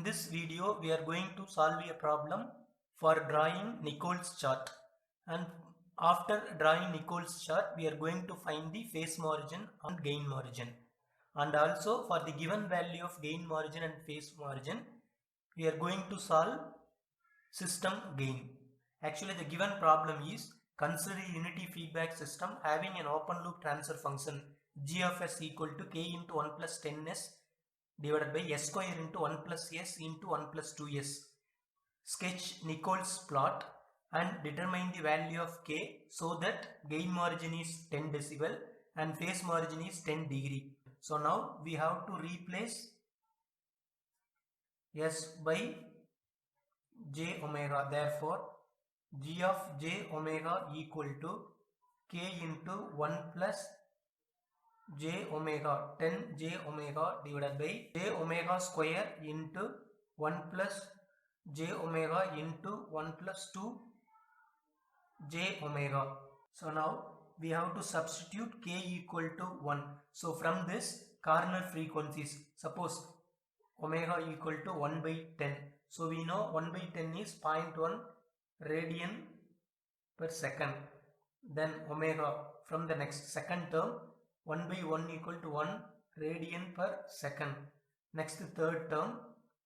In this video, we are going to solve a problem for drawing Nichols chart. And after drawing Nichols chart, we are going to find the phase margin and gain margin. And also for the given value of gain margin and phase margin, we are going to solve system gain. Actually, the given problem is consider a unity feedback system having an open loop transfer function g of s equal to k into 1 plus 10s divided by s square into 1 plus s into 1 plus 2s. Sketch Nichols plot and determine the value of k so that gain margin is 10 decibel and phase margin is 10 degree. So now we have to replace s by j omega. Therefore, g of j omega equal to k into 1 plus j omega 10 j omega divided by j omega square into 1 plus j omega into 1 plus 2 j omega. So now we have to substitute k equal to 1. So from this corner frequencies, suppose omega equal to 1 by 10. So we know 1 by 10 is 0.1 radian per second. Then omega from the next second term 1 by 1 equal to 1 radian per second. Next third term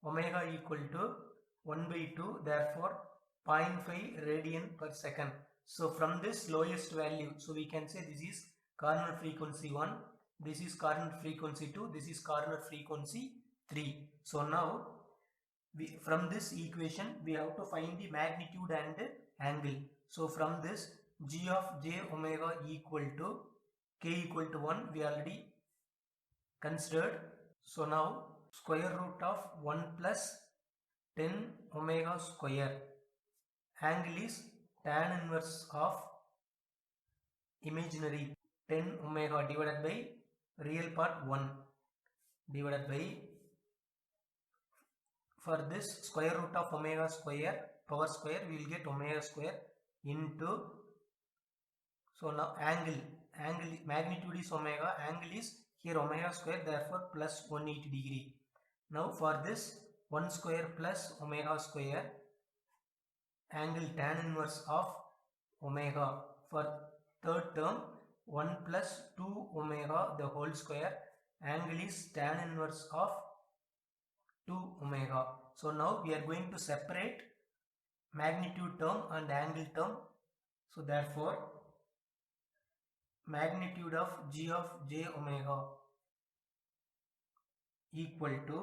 omega equal to 1 by 2, therefore 0.5 radian per second. So from this lowest value, so we can say this is corner frequency 1, this is corner frequency 2, this is corner frequency 3. So now from this equation we have to find the magnitude and angle. So from this g of j omega equal to k equal to 1 we already considered. So now square root of 1 plus 10 omega square, angle is tan inverse of imaginary 10 omega divided by real part 1 divided by, for this square root of omega square power square we will get omega square into, so now angle magnitude is omega, angle is here omega square, therefore plus 180 degree. Now for this 1 square plus omega square, angle tan inverse of omega. For third term 1 plus 2 omega the whole square, angle is tan inverse of 2 omega. So now we are going to separate magnitude term and angle term. So therefore magnitude of g of j omega equal to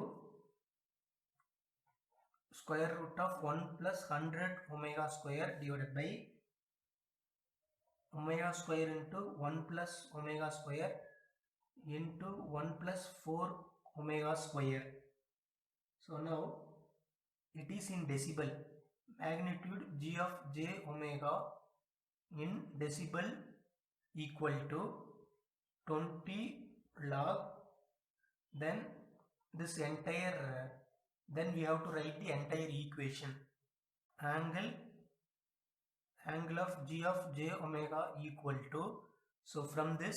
square root of 1 plus 100 omega square divided by omega square into 1 plus omega square into 1 plus 4 omega square. So now it is in decibel. Magnitude g of j omega in decibel equal to 20 log, then this entire, then we have to write the entire equation. Angle of g of j omega equal to, so from this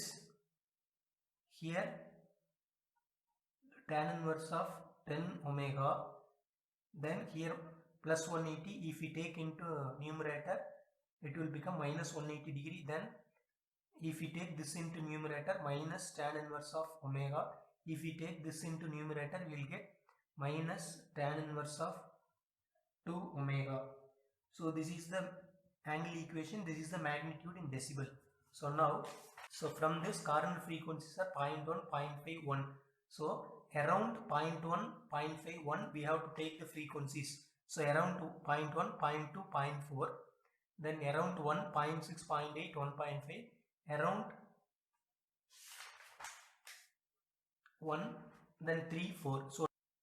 here tan inverse of 10 omega, then here plus 180, if we take into numerator it will become minus 180 degree, then if we take this into numerator minus tan inverse of omega, if we take this into numerator we will get minus tan inverse of 2 omega. So this is the angle equation, this is the magnitude in decibel. So now, so from this corner frequencies are 0.1, 0.5, 1. So around 0.1, 0.5, 1 we have to take the frequencies. So around 0.1, 0.2, 0.4, then around 1, 0.6, 0.8, 1.5, around 1, then 3, 4.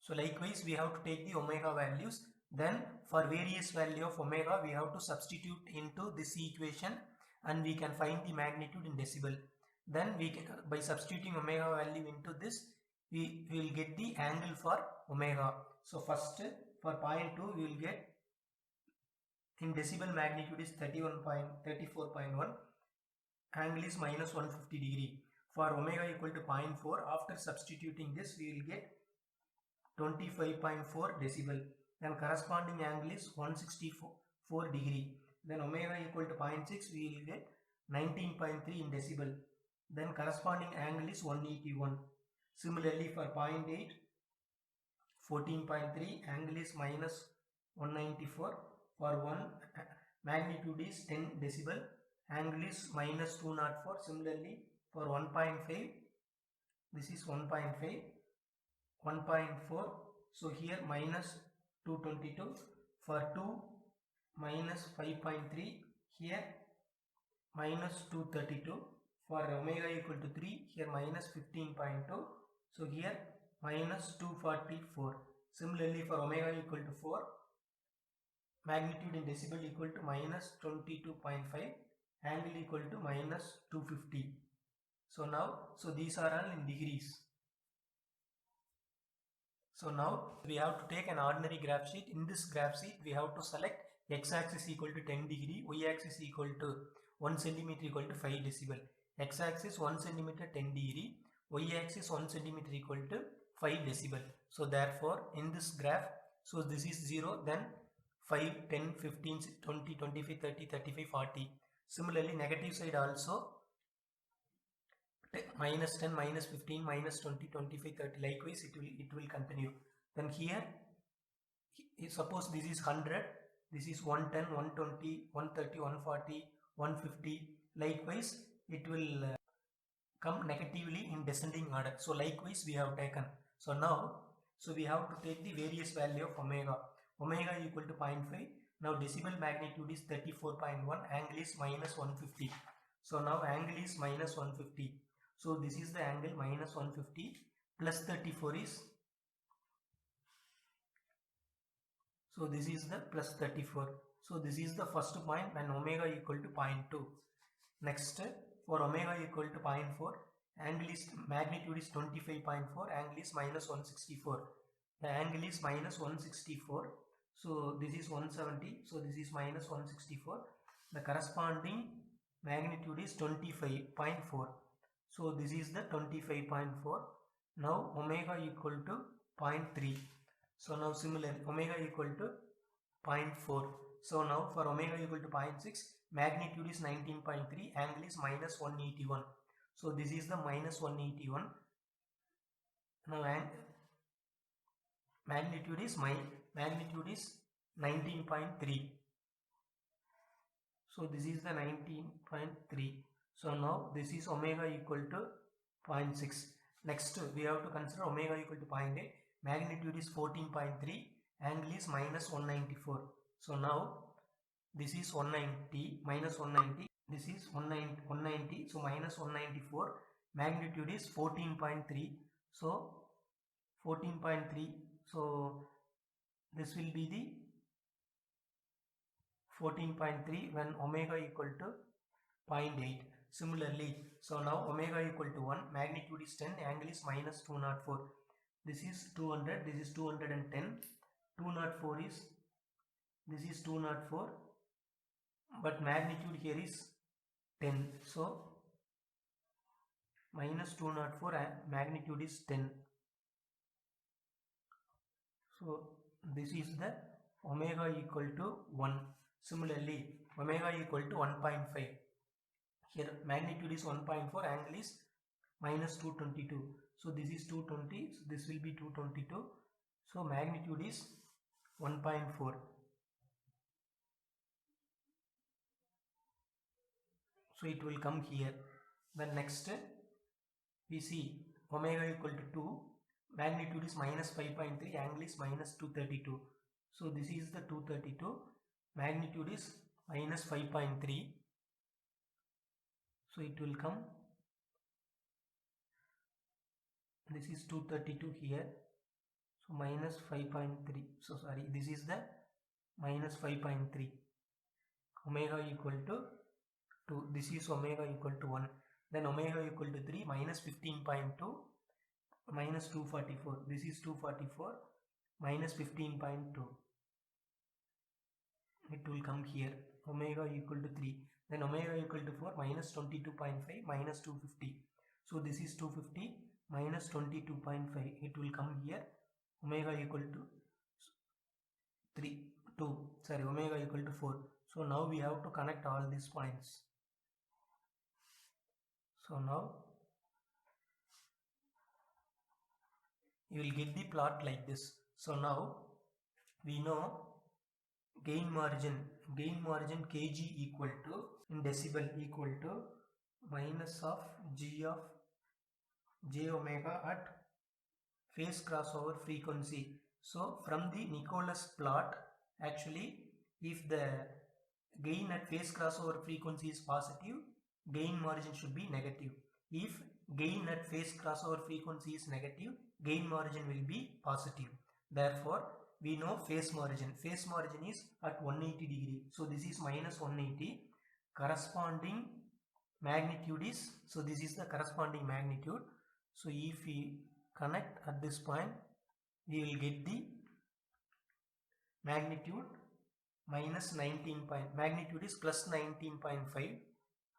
So likewise we have to take the omega values. Then for various value of omega we have to substitute into this equation and we can find the magnitude in decibel. Then we can, by substituting omega value into this, we will get the angle for omega. So first for 0.2 we will get in decibel magnitude is 34.1, angle is minus 150 degree. For omega equal to 0.4, after substituting this we will get 25.4 decibel. Then corresponding angle is 164 degree. Then omega equal to 0.6, we will get 19.3 in decibel. Then corresponding angle is 181. Similarly for 0.8, 14.3, angle is minus 194. For 1, magnitude is 10 decibel, angle is minus 204. Similarly for 1.5, this is 1.5, 1.4, so here minus 222. For 2, minus 5.3, here minus 232. For omega equal to 3, here minus 15.2, so here minus 244. Similarly for omega equal to 4, magnitude in decibel equal to minus 22.5, angle equal to minus 250. So these are all in degrees. So now we have to take an ordinary graph sheet. In this graph sheet, we have to select x-axis equal to 10 degree, y-axis equal to 1 centimeter equal to 5 decibel. X-axis 1 centimeter 10 degree, y-axis 1 centimeter equal to 5 decibel. So therefore, in this graph, so this is 0, then 5, 10, 15, 20, 25, 30, 35, 40. Similarly, negative side also minus 10, minus 15, minus 20, 25, 30. Likewise, it will continue. Then here, suppose this is 100, this is 110, 120, 130, 140, 150. Likewise, it will come negatively in descending order. So likewise, we have taken. So now, we have to take the various value of omega. Omega equal to 0.5. Now decibel magnitude is 34.1. Angle is minus 150. So now angle is minus 150. So this is the angle minus 150 plus 34 is, so this is the plus 34. So this is the first point when omega equal to 0.2. Next, for omega equal to 0.4, angle is, magnitude is 25.4, angle is minus 164. The angle is minus 164. So this is 170. So this is minus 164. The corresponding magnitude is 25.4. So this is the 25.4. Now omega equal to 0.3. So now similarly omega equal to 0.4. So now for omega equal to 0.6, magnitude is 19.3, angle is minus 181. So this is the minus 181. Now magnitude is 19.3. So this is the 19.3. So now this is omega equal to 0.6. Next we have to consider omega equal to 0.8. Magnitude is 14.3. Angle is minus 194. So now this is 190 minus 190. This is 190. So minus 194. Magnitude is 14.3. So 14.3. So this will be the 14.3 when omega equal to 0.8. Similarly, so now omega equal to 1, magnitude is 10, angle is minus 204. This is 200, this is 210. 204 is, this is 204, but magnitude here is 10. So minus 204 and magnitude is 10. So this is the omega equal to 1. Similarly, omega equal to 1.5. Here magnitude is 1.4, angle is minus 222. So this is 220, so this will be 222. So magnitude is 1.4. So it will come here. Then next we see omega equal to 2, magnitude is minus 5.3, angle is minus 232. So this is the 232, magnitude is minus 5.3. So it will come, this is 232 here, so minus 5.3. So sorry, this is the minus 5.3. Omega equal to 2, this is omega equal to 1. Then omega equal to 3, minus 15.2, minus 244. This is 244, minus 15.2. It will come here, omega equal to 3. Then omega equal to 4, minus 22.5, minus 250. So this is 250, minus 22.5. It will come here, omega equal to 2, omega equal to 4. So now we have to connect all these points. So now you will get the plot like this. So now we know gain margin kg equal to, in decibel, equal to minus of g of j omega at phase crossover frequency. So from the Nicholas plot, actually if the gain at phase crossover frequency is positive, gain margin should be negative. If gain at phase crossover frequency is negative, gain margin will be positive. Therefore we know phase margin is at 180 degree. So this is minus 180. Corresponding magnitude is, so this is the corresponding magnitude. So if we connect at this point, we will get the magnitude minus 19 point, magnitude is plus 19.5.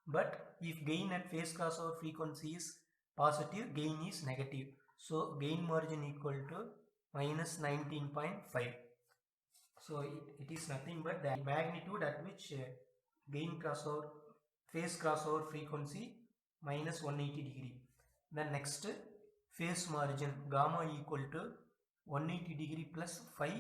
But if gain at phase crossover frequency is positive, gain is negative. So gain margin equal to minus 19.5. So it is nothing but the magnitude at which gain crossover, phase crossover frequency minus 180 degree. Then next, phase margin gamma equal to 180 degree plus 5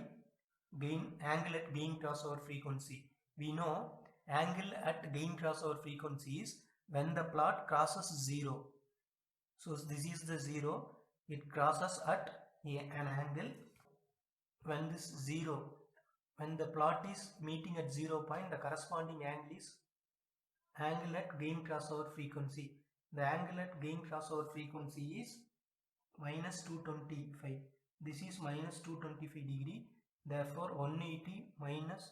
gain, angle at gain crossover frequency. We know angle at gain crossover frequency is when the plot crosses 0. So this is the 0, it crosses at an angle. When this 0, when the plot is meeting at 0 point, the corresponding angle is angle at gain crossover frequency. The angle at gain crossover frequency is minus 225. This is minus 225 degree. Therefore 180 minus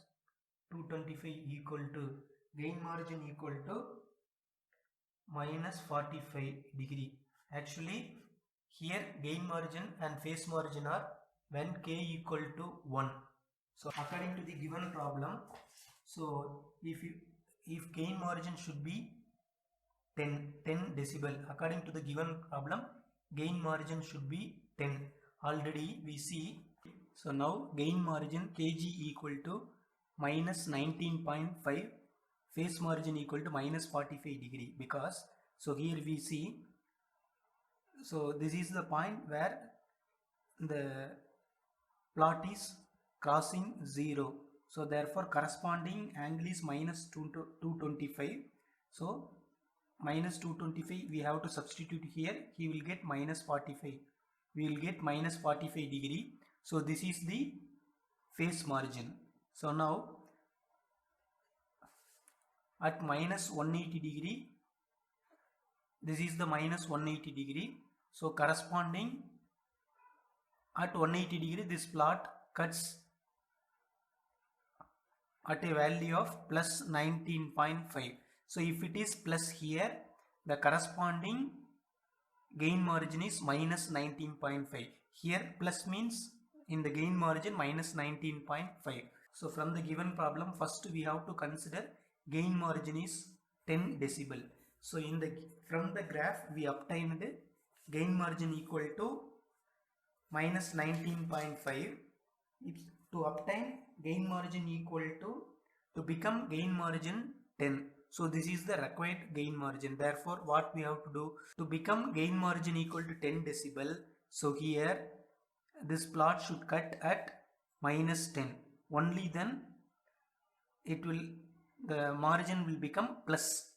225 equal to, gain margin equal to minus 45 degree. Actually here gain margin and phase margin are when k equal to 1. So according to the given problem, so if gain margin should be 10 decibel, according to the given problem, gain margin should be 10. Already we see. So now gain margin kg equal to minus 19.5, phase margin equal to minus 45 degree, because so here we see, so this is the point where the plot is crossing 0. So therefore corresponding angle is minus 225. So minus 225 we have to substitute here. He will get minus 45. We will get minus 45 degree. So this is the phase margin. So now at minus 180 degree, this is the minus 180 degree. So corresponding at 180 degree, this plot cuts at a value of plus 19.5. So if it is plus here, the corresponding gain margin is minus 19.5. Here plus means in the gain margin minus 19.5. So from the given problem, first we have to consider gain margin is 10 decibel. So in the from the graph we obtained gain margin equal to minus 19.5. To obtain gain margin equal to become gain margin 10. So this is the required gain margin. Therefore what we have to do to become gain margin equal to 10 decibel. So here this plot should cut at minus 10. Only then it will, the margin will become plus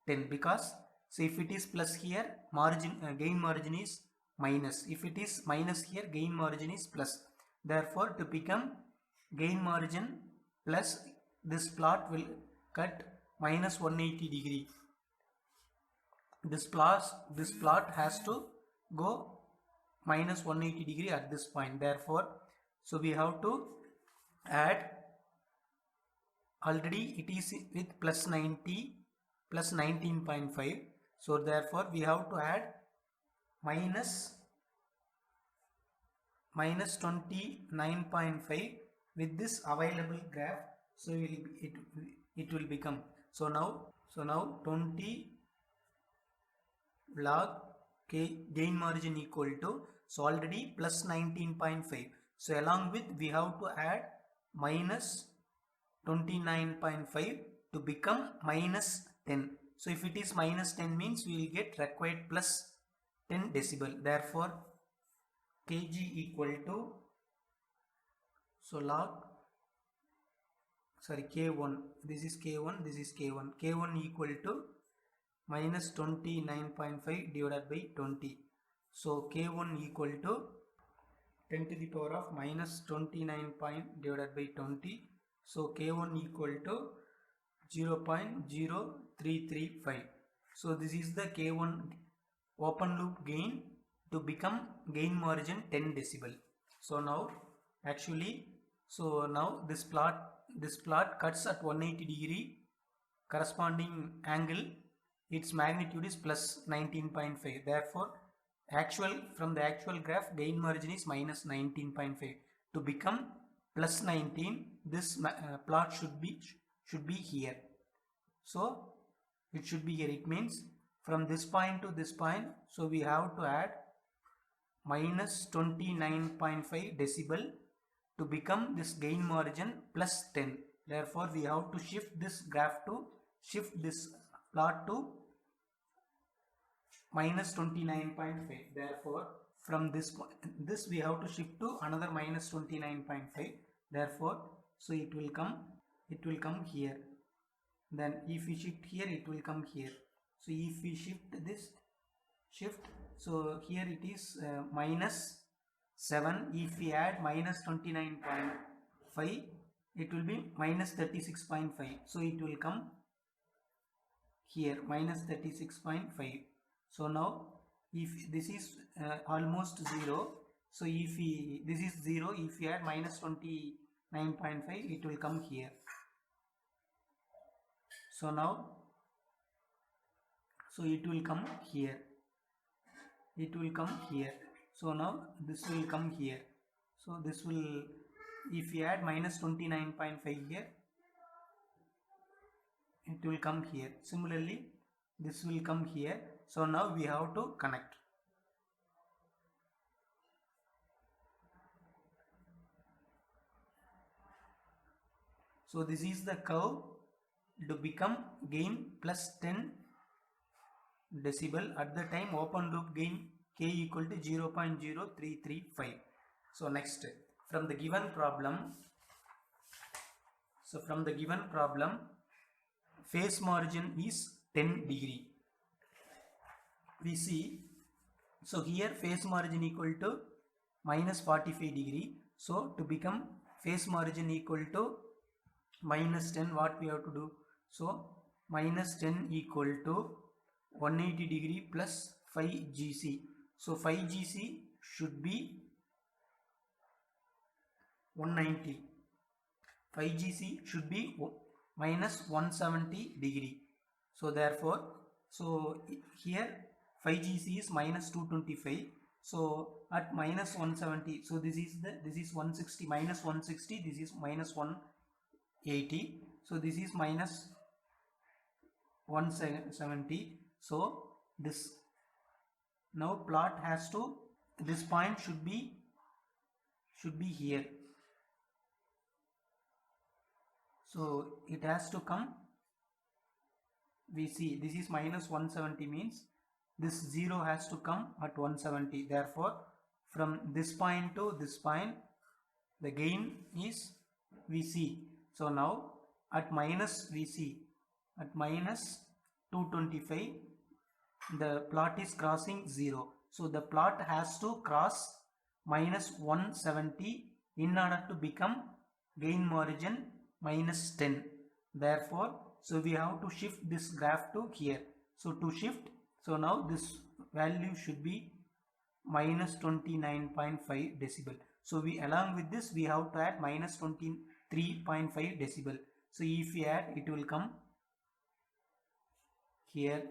10, because so if it is plus here, margin gain margin is minus. If it is minus here, gain margin is plus. Therefore to become gain margin plus, this plot will cut minus 180 degree. This plot has to go minus 180 degree at this point. Therefore so we have to add, already it is with plus 90 plus 19.5. So therefore we have to add minus 29.5 with this available graph. So it will become, so now 20 log k gain margin equal to, so already plus 19.5. So along with we have to add minus 29.5 to become minus 10. So if it is minus 10 means we will get required plus 10 decibel. Therefore kg equal to, so log, sorry, k1, this is k1, this is k1, k1 equal to minus 29.5 divided by 20. So k1 equal to 10 to the power of minus 29 divided by 20. So k1 equal to 0.0335. So this is the k1 open loop gain to become gain margin 10 decibel. So now actually, so now this plot cuts at 180 degree corresponding angle, its magnitude is plus 19.5. Therefore from the actual graph gain margin is minus 19.5. To become plus 19, this plot should be here. So it should be here. It means from this point to this point, so we have to add minus 29.5 decibel to become this gain margin plus 10. Therefore we have to shift this plot to minus 29.5. Therefore from this we have to shift to another minus 29.5. Therefore so it will come here. Then if we shift here, it will come here. So if we shift, so here it is minus 7. If we add minus 29.5, it will be minus 36.5. So it will come here, minus 36.5. So now if this is almost 0, so if this is 0, if we add minus 29.5, it will come here. So now, so it will come here. It will come here. So now this will come here. So this will, if we add minus 29.5 here, it will come here. Similarly, this will come here. So now we have to connect. So this is the curve to become gain plus 10 decibel at the time open loop gain k equal to 0.0335. So next, from the given problem, phase margin is 10 degree. We see, so here phase margin equal to minus 45 degree. So to become phase margin equal to minus 10, what we have to do? So minus 10 equal to 180 degree plus 5 GC. So 5 GC should be 190. 5 GC should be minus 170 degree. So therefore, so here 5 GC is minus 225. So at minus 170, so this is 160, minus 160, this is minus 180. So this is minus 170. So this now plot has to, this point should be here. So it has to come, we see this is minus 170 means this 0 has to come at 170. Therefore from this point to this point the gain is Vc. So now at minus Vc, at minus 225, the plot is crossing 0. So the plot has to cross minus 170 in order to become gain margin minus 10. Therefore, so we have to shift this graph to here. So to shift, so now this value should be minus 29.5 decibel. So we, along with this, we have to add minus 23.5 decibel. So if we add, it will come here.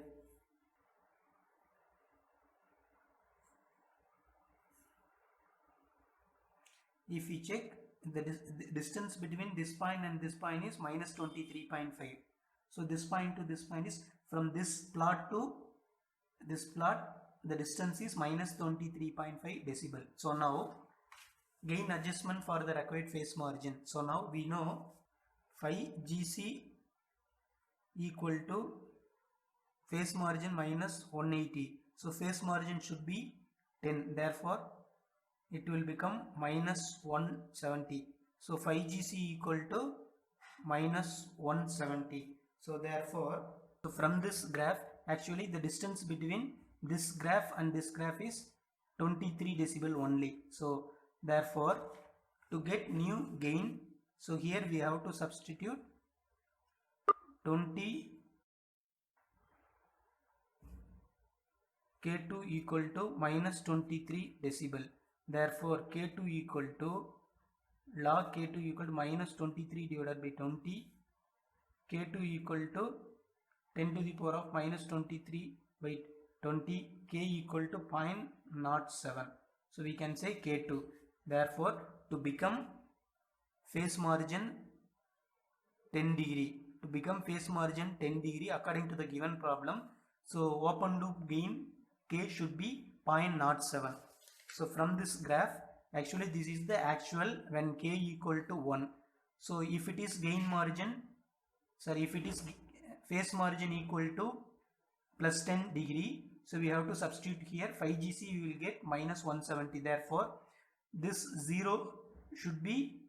If we check, the distance between this point and this point is minus 23.5. So this point to this point is, from this plot to this plot, the distance is minus 23.5 decibel. So now gain adjustment for the required phase margin. So now we know phi GC equal to phase margin minus 180. So phase margin should be 10. Therefore, it will become minus 170. So phi GC equal to minus 170. So therefore, so from this graph, actually the distance between this graph and this graph is 23 decibel only. So therefore, to get new gain, so here we have to substitute 20 K2 equal to minus 23 decibel. Therefore, K2 equal to log K2 equal to minus 23 divided by 20. K2 equal to 10 to the power of minus 23 by 20. K equal to 0.07. So we can say K2. Therefore, to become phase margin 10 degree, to become phase margin 10 degree according to the given problem, so open loop gain K should be 0.07. So from this graph, actually this is the actual when K equal to 1. So if it is gain margin, if it is phase margin equal to plus 10 degree, so we have to substitute here phi GC, we will get minus 170. Therefore, this 0 should be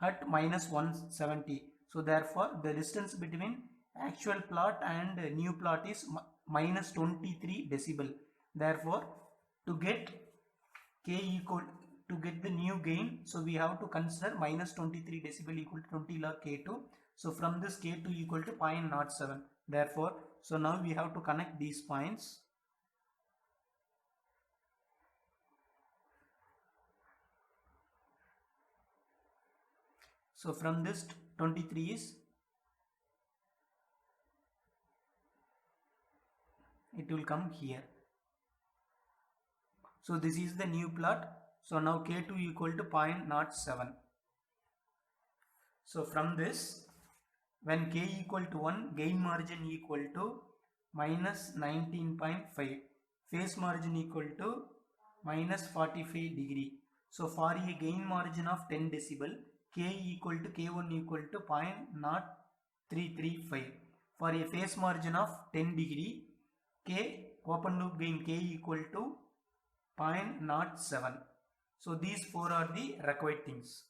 at minus 170. So therefore, the distance between actual plot and new plot is minus 23 decibel. Therefore, to get K equal to get the new gain, so we have to consider minus 23 decibel equal to 20 log K2. So from this K2 equal to 0.07. Therefore, so now we have to connect these points. So from this 23 is, it will come here. So this is the new plot. So now K2 equal to 0.07. So from this, when K equal to 1, gain margin equal to minus 19.5. Phase margin equal to minus 45 degree. So for a gain margin of 10 decibel, K equal to K1 equal to 0.0335. For a phase margin of 10 degree, K open loop gain K equal to 0.07. So these four are the required things.